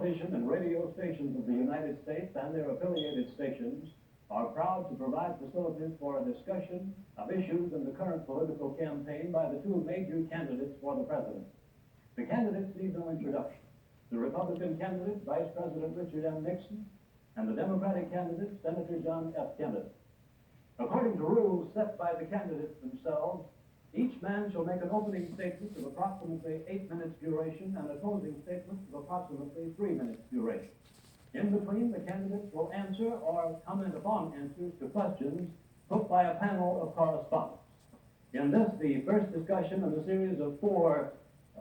television and radio stations of the United States and their affiliated stations are proud to provide facilities for a discussion of issues in the current political campaign by the two major candidates for the presidency. The candidates need no introduction. The Republican candidate, Vice President Richard M. Nixon, and the Democratic candidate, Senator John F. Kennedy. According to rules set by the candidates themselves, each man shall make an opening statement of approximately 8 minutes duration and a closing statement of approximately 3 minutes duration. In between, the candidates will answer or comment upon answers to questions put by a panel of correspondents. In this, the first discussion in a series of 4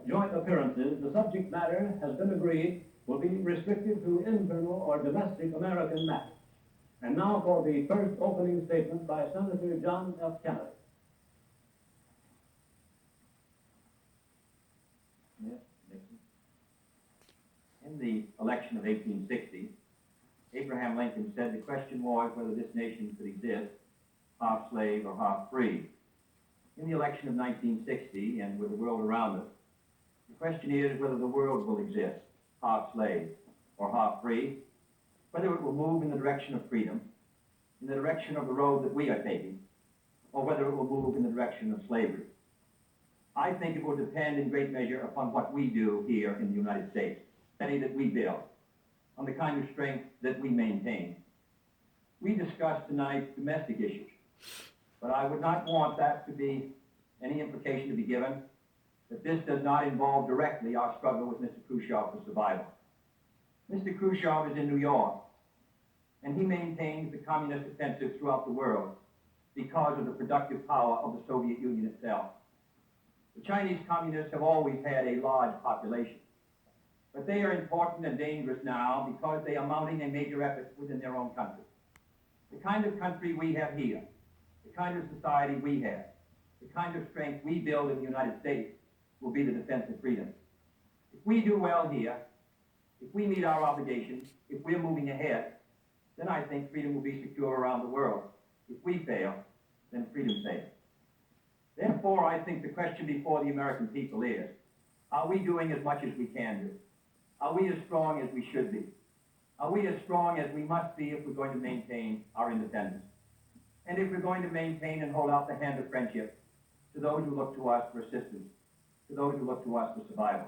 joint appearances, the subject matter has been agreed will be restricted to internal or domestic American matters. And now for the first opening statement by Senator John F. Kennedy. Yes, Nixon. In the election of 1860, Abraham Lincoln said the question was whether this nation could exist, half slave or half free. In the election of 1960, and with the world around us, the question is whether the world will exist, half slave or half free, whether it will move in the direction of freedom, in the direction of the road that we are taking, or whether it will move in the direction of slavery. I think it will depend in great measure upon what we do here in the United States, any that we build, on the kind of strength that we maintain. We discussed tonight domestic issues, but I would not want that to be any implication to be given that this does not involve directly our struggle with Mr. Khrushchev for survival. Mr. Khrushchev is in New York, and he maintains the communist offensive throughout the world because of the productive power of the Soviet Union itself. The Chinese communists have always had a large population, but they are important and dangerous now because they are mounting a major effort within their own country. The kind of country we have here, the kind of society we have, the kind of strength we build in the United States will be the defense of freedom. If we do well here, if we meet our obligations, if we're moving ahead, then I think freedom will be secure around the world. If we fail, then freedom fails. Therefore, I think the question before the American people is, are we doing as much as we can do? Are we as strong as we should be? Are we as strong as we must be if we're going to maintain our independence? And if we're going to maintain and hold out the hand of friendship to those who look to us for assistance, to those who look to us for survival?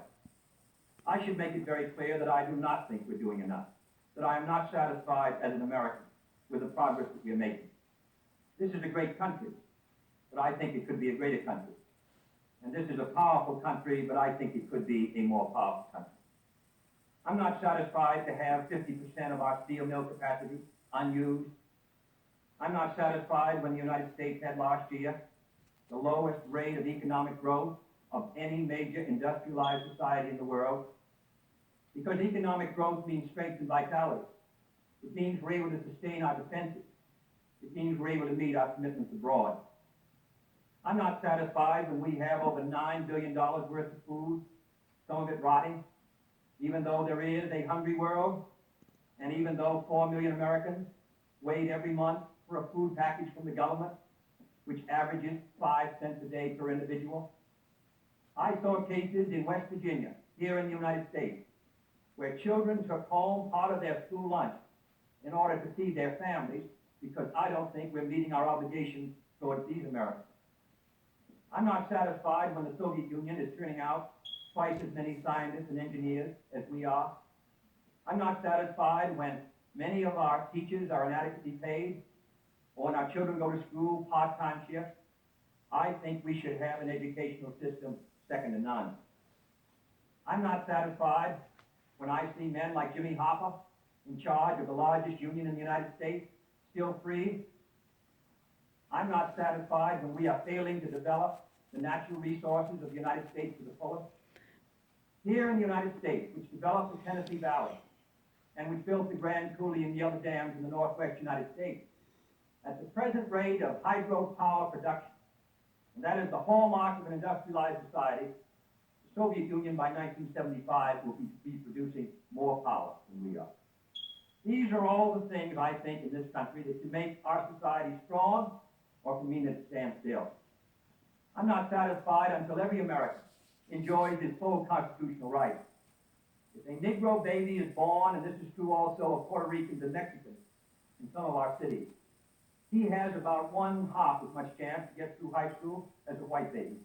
I should make it very clear that I do not think we're doing enough, that I am not satisfied as an American with the progress that we are making. This is a great country, but I think it could be a greater country. And this is a powerful country, but I think it could be a more powerful country. I'm not satisfied to have 50% of our steel mill capacity unused. I'm not satisfied when the United States had last year the lowest rate of economic growth of any major industrialized society in the world, because economic growth means strength and vitality. It means we're able to sustain our defenses. It means we're able to meet our commitments abroad. I'm not satisfied when we have over $9 billion worth of food, some of it rotting, even though there is a hungry world, and even though 4 million Americans wait every month for a food package from the government, which averages 5 cents a day per individual. I saw cases in West Virginia, here in the United States, where children took home part of their school lunch in order to feed their families, because I don't think we're meeting our obligations towards these Americans. I'm not satisfied when the Soviet Union is turning out twice as many scientists and engineers as we are. I'm not satisfied when many of our teachers are inadequately paid, or when our children go to school part-time shifts. I think we should have an educational system second to none. I'm not satisfied when I see men like Jimmy Hoffa in charge of the largest union in the United States, still free. I'm not satisfied when we are failing to develop the natural resources of the United States to the fullest. Here in the United States, which developed the Tennessee Valley, and which built the Grand Coulee and the other dams in the northwest United States, at the present rate of hydropower production, and that is the hallmark of an industrialized society, the Soviet Union by 1975 will be producing more power than we are. These are all the things, I think, in this country that can make our society strong or can mean that it stands still. I'm not satisfied until every American enjoys his full constitutional rights. If a Negro baby is born, and this is true also of Puerto Ricans and Mexicans in some of our cities, he has about 1/2 as much chance to get through high school as a white baby.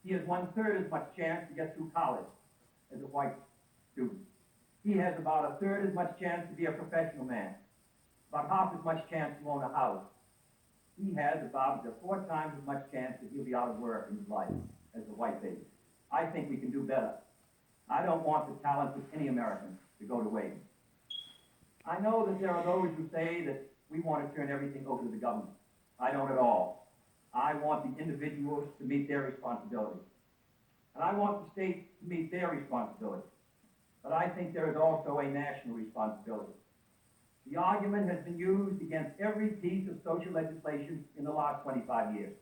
He has 1/3 as much chance to get through college as a white student. He has about 1/3 as much chance to be a professional man, about 1/2 as much chance to own a house. He has about 4 times as much chance that he'll be out of work in his life as a white baby. I think we can do better. I don't want the talents of any American to go to waste. I know that there are those who say that we want to turn everything over to the government. I don't at all. I want the individuals to meet their responsibilities. And I want the states to meet their responsibilities. But I think there is also a national responsibility. The argument has been used against every piece of social legislation in the last 25 years.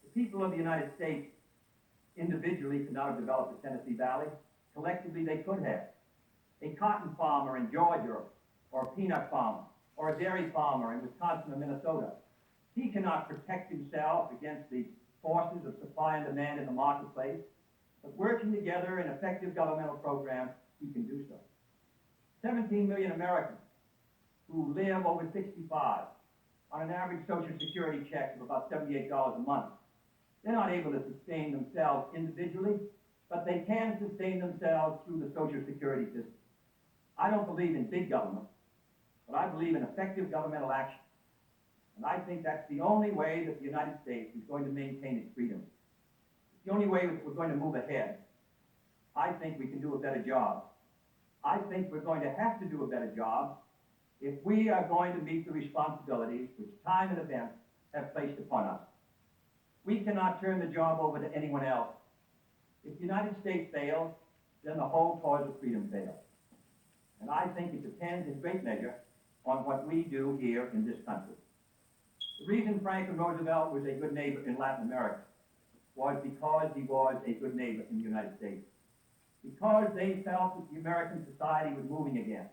The people of the United States individually could not have developed the Tennessee Valley. Collectively, they could have. A cotton farmer in Georgia, or a peanut farmer, or a dairy farmer in Wisconsin or Minnesota, he cannot protect himself against the forces of supply and demand in the marketplace. But working together in effective governmental programs, he can do so. 17 million Americans who live over 65 on an average Social Security check of about $78 a month. They're not able to sustain themselves individually, but they can sustain themselves through the Social Security system. I don't believe in big government, but I believe in effective governmental action. And I think that's the only way that the United States is going to maintain its freedom. It's the only way that we're going to move ahead. I think we can do a better job. I think we're going to have to do a better job if we are going to meet the responsibilities which time and events have placed upon us. We cannot turn the job over to anyone else. If the United States fails, then the whole cause of freedom fails. And I think it depends in great measure on what we do here in this country. The reason Franklin Roosevelt was a good neighbor in Latin America was because he was a good neighbor in the United States. Because they felt that the American society was moving again.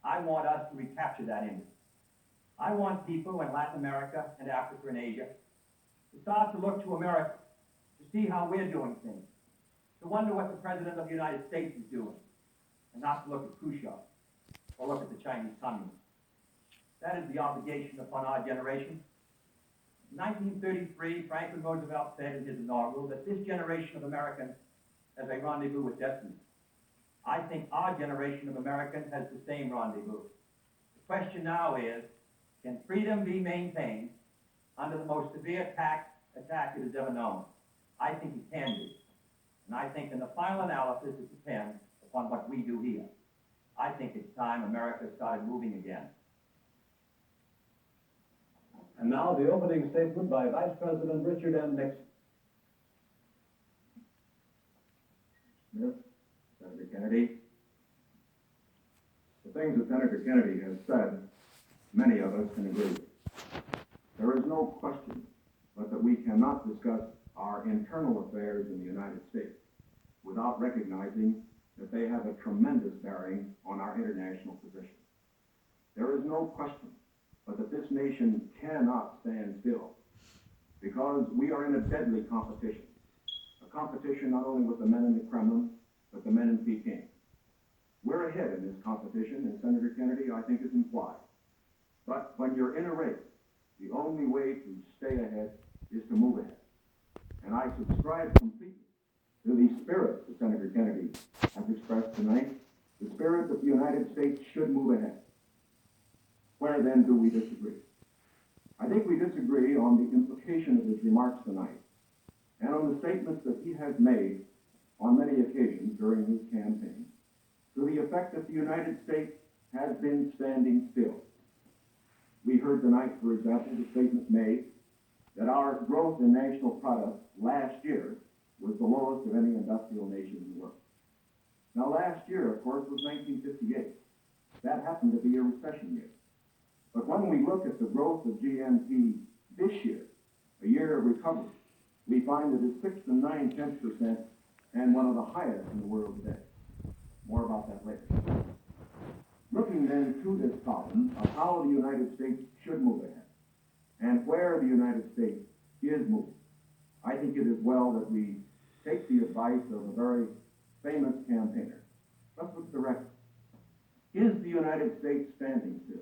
I want us to recapture that image. I want people in Latin America and Africa and Asia to start to look to America, to see how we're doing things, to wonder what the President of the United States is doing, and not to look at Khrushchev or look at the Chinese communists. That is the obligation upon our generation. In 1933, Franklin Roosevelt said in his inaugural that this generation of Americans has a rendezvous with destiny. I think our generation of Americans has the same rendezvous. The question now is, can freedom be maintained under the most severe attack it has ever known? I think it can be. And I think in the final analysis, it depends upon what we do here. I think it's time America started moving again. And now the opening statement by Vice President Richard M. Nixon. Smith, Senator Kennedy. The things that Senator Kennedy has said, many of us can agree with. There is no question but that we cannot discuss our internal affairs in the United States without recognizing that they have a tremendous bearing on our international position. There is no question but that this nation cannot stand still because we are in a deadly competition. A competition not only with the men in the Kremlin, but the men in Peking. We're ahead in this competition, and Senator Kennedy, I think, is implied. But when you're in a race, the only way to stay ahead is to move ahead. And I subscribe completely to the spirit that Senator Kennedy has expressed tonight, the spirit that the United States should move ahead. Where then do we disagree? I think we disagree on the implication of his remarks tonight and on the statements that he has made on many occasions during his campaign to the effect that the United States has been standing still. We heard tonight, for example, the statement made that our growth in national product last year was the lowest of any industrial nation in the world. Now, last year, of course, was 1958. That happened to be a recession year. But when we look at the growth of GNP this year, a year of recovery, we find that it's 6 to 9/10% and one of the highest in the world today. More about that later. Looking then to this problem of how the United States should move ahead and where the United States is moving, I think it is well that we take the advice of a very famous campaigner, Let's look at the record. Is the United States standing still?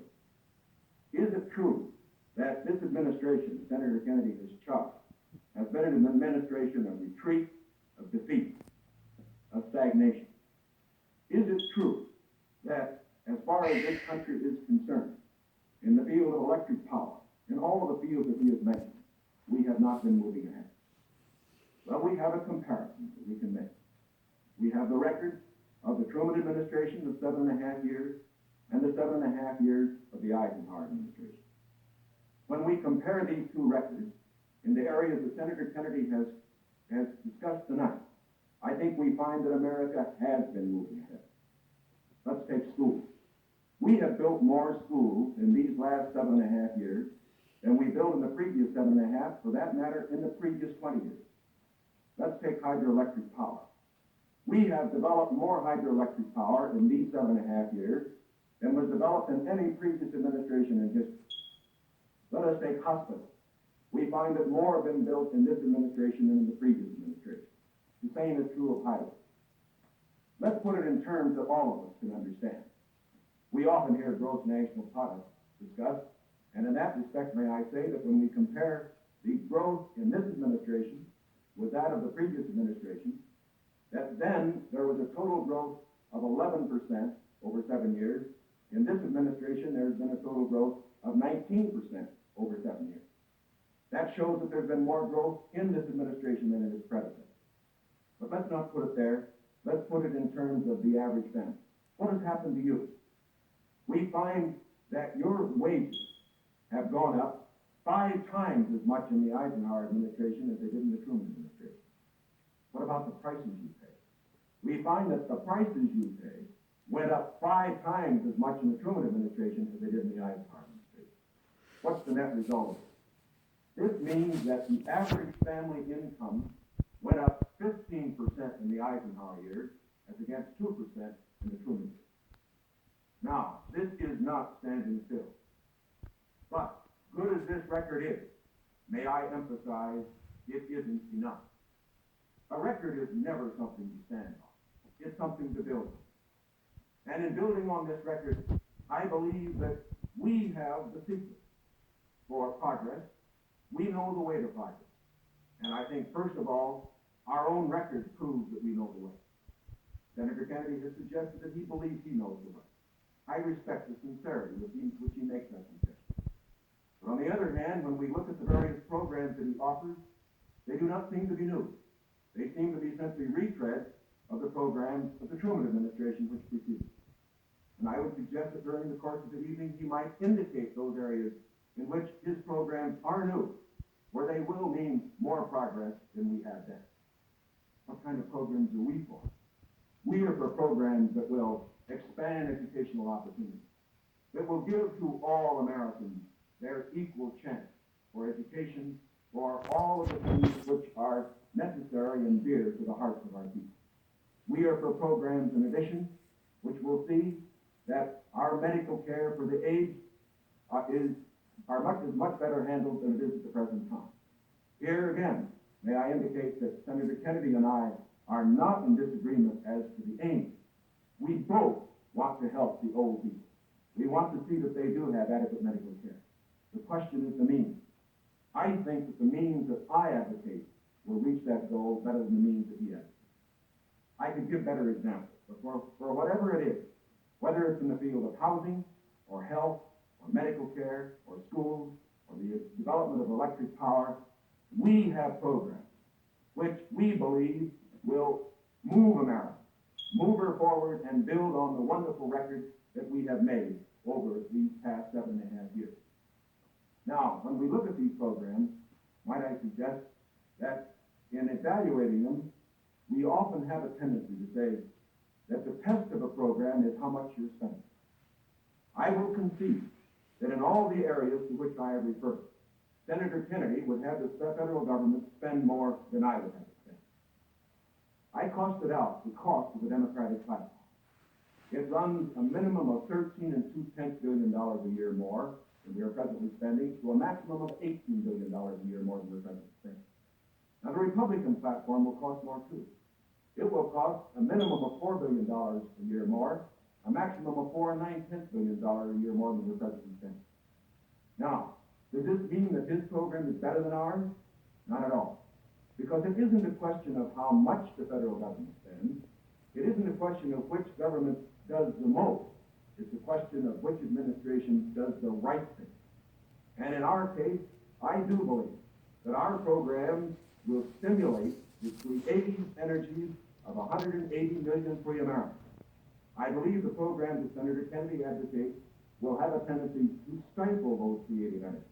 Is it true that this administration, Senator Kennedy has charged, has been an administration of retreat, of defeat, of stagnation? Is it true that as far as this country is concerned, in the field of electric power, in all of the fields that he has mentioned, we have not been moving ahead? Well, we have a comparison that we can make. We have the record of the Truman administration of 7.5 years and the 7.5 years of the Eisenhower administration. When we compare these two records in the areas that Senator Kennedy has discussed tonight, I think we find that America has been moving ahead. Let's take schools. We have built more schools in these last 7.5 years than we built in the previous 7.5, for that matter, in the previous 20 years. Let's take hydroelectric power. We have developed more hydroelectric power in these 7.5 years than was developed in any previous administration in history. Let us take hospitals. We find that more have been built in this administration than in the previous administration. The same is true of highways. Let's put it in terms that all of us can understand. We often hear gross national product discussed, and in that respect, may I say that when we compare the growth in this administration with that of the previous administration, that then there was a total growth of 11% over 7 years. In this administration, there's been a total growth of 19% over 7 years. That shows that there's been more growth in this administration than in its predecessor. But let's not put it there. Let's put it in terms of the average family. What has happened to you? We find that your wages have gone up 5 times as much in the Eisenhower administration as they did in the Truman administration. What about the prices you pay? We find that the prices you pay went up 5 times as much in the Truman administration as they did in the Eisenhower administration. What's the net result of it? This means that the average family income went up 15% in the Eisenhower years as against 2% in the Truman years. Now, this is not standing still. But, good as this record is, may I emphasize, it isn't enough. A record is never something to stand on. It's something to build on. And in building on this record, I believe that we have the secret for progress. We know the way to progress. And I think, first of all, our own record proves that we know the way. Senator Kennedy has suggested that he believes he knows the way. I respect the sincerity with which he makes that suggestion. But on the other hand, when we look at the various programs that he offers, they do not seem to be new. They seem to be simply retreads of the programs of the Truman administration which preceded. And I would suggest that during the course of the evening, he might indicate those areas in which his programs are new, where they will mean more progress than we had then. What kind of programs are we for? We are for programs that will expand educational opportunities, that will give to all Americans their equal chance for education, for all of the things which are necessary and dear to the hearts of our people. We are for programs, in addition, which will see that our medical care for the aged is much better handled than it is at the present time. Here again, may I indicate that Senator Kennedy and I are not in disagreement as to the aim. We both want to help the old people. We want to see that they do have adequate medical care. The question is the means. I think that the means that I advocate will reach that goal better than the means that he advocates. I could give better examples, but for whatever it is, whether it's in the field of housing, or health, or medical care, or schools, or the development of electric power, we have programs which we believe will move America, move her forward, and build on the wonderful record that we have made over these past 7.5 years. Now, when we look at these programs, might I suggest that in evaluating them, we often have a tendency to say that the test of a program is how much you're spending. I will concede that in all the areas to which I have referred, Senator Kennedy would have the federal government spend more than I would have to spend. I costed out the cost of the Democratic platform. It runs a minimum of $13.2 billion a year more than we are presently spending, to a maximum of $18 billion a year more than we're presently spending. Now, the Republican platform will cost more too. It will cost a minimum of $4 billion a year more, a maximum of $4.9 billion a year more than the President spent. Now, does this mean that his program is better than ours? Not at all. Because it isn't a question of how much the federal government spends. It isn't a question of which government does the most. It's a question of which administration does the right thing. And in our case, I do believe that our program will stimulate the creative energies of 180 million free Americans. I believe the program that Senator Kennedy advocates will have a tendency to stifle those creative energies.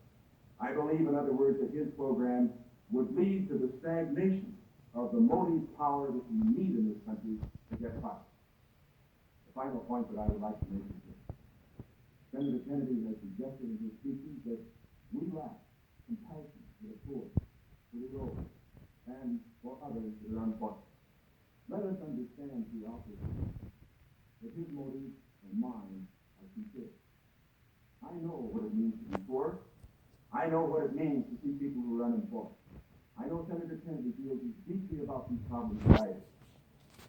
I believe, in other words, that his program would lead to the stagnation of the motive power that we need in this country to get by. The final point that I would like to make is this. Senator Kennedy has suggested in his speeches that we lack compassion for the poor, for the old, and for others that are unfortunate. Let us understand throughout this that his motives and mine are sincere. I know what it means to be poor. I know what it means to see people who are unemployed. I know Senator Kennedy feels deeply about these problems as I do.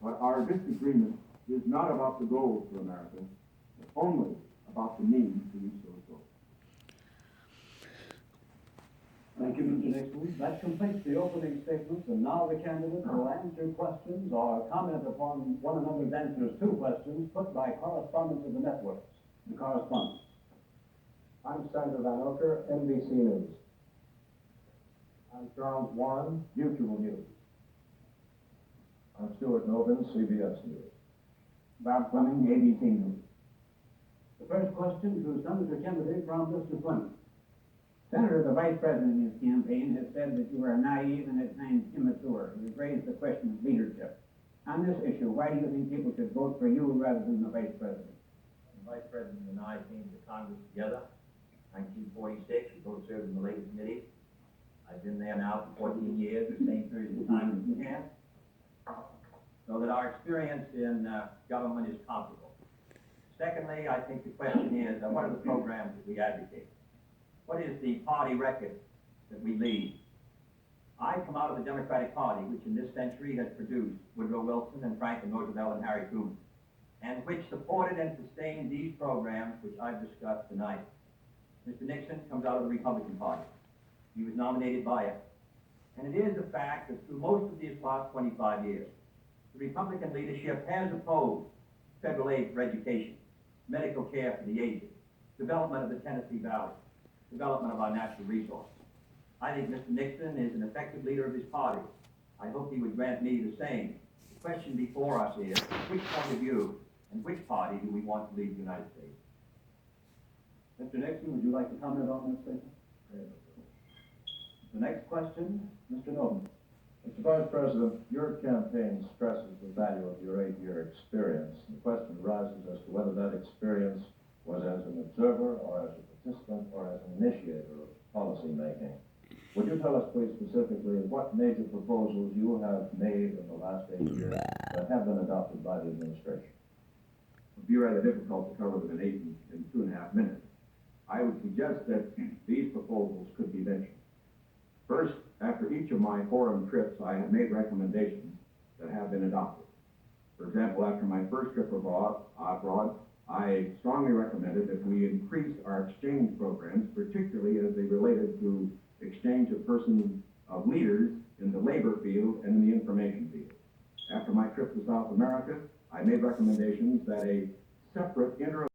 But our disagreement is not about the goals for America, but only about the means to reach those goals. Thank you, Mr. Nixon. That completes the opening statements, and now the candidates will answer questions or comment upon one another's answers to questions put by correspondents of the networks. The correspondents. I'm Senator Van Oker, NBC News. I'm Charles Warren, Mutual News. I'm Stuart Novin, CBS News. Bob Fleming, ABC News. The first question to Senator Kennedy from Mr. Fleming. Senator, the Vice President in his campaign has said that you are naive and at times immature. You've raised the question of leadership. On this issue, why do you think people should vote for you rather than the Vice President? The Vice President and I came to Congress together, 1946. We both served in the Labor Committee. I've been there now for 14 years, the same period of time as you have. So that our experience in government is comparable. Secondly, I think the question is, what are the programs that we advocate? What is the party record that we lead? I come out of the Democratic Party, which in this century has produced Woodrow Wilson and Franklin Roosevelt and Harry Truman, and which supported and sustained these programs which I've discussed tonight. Mr. Nixon comes out of the Republican Party. He was nominated by it. And it is a fact that through most of these last 25 years, the Republican leadership has opposed federal aid for education, medical care for the aged, development of the Tennessee Valley, development of our natural resources. I think Mr. Nixon is an effective leader of his party. I hope he would grant me the same. The question before us is, which point of view and which party do we want to lead the United States? Mr. Nixon, would you like to comment on this statement? The next question, Mr. Novin. Mr. Vice President, your campaign stresses the value of your 8-year experience. The question arises as to whether that experience was as an observer or as a participant or as an initiator of policy making. Would you tell us, please, specifically what major proposals you have made in the last 8 years that have been adopted by the administration? It would be rather difficult to cover them in 2.5 minutes. I would suggest that these proposals could be mentioned. First, after each of my foreign trips, I have made recommendations that have been adopted. For example, after my first trip abroad, I strongly recommended that we increase our exchange programs, particularly as they related to exchange of persons, of leaders in the labor field and in the information field. After my trip to South America, I made recommendations that a separate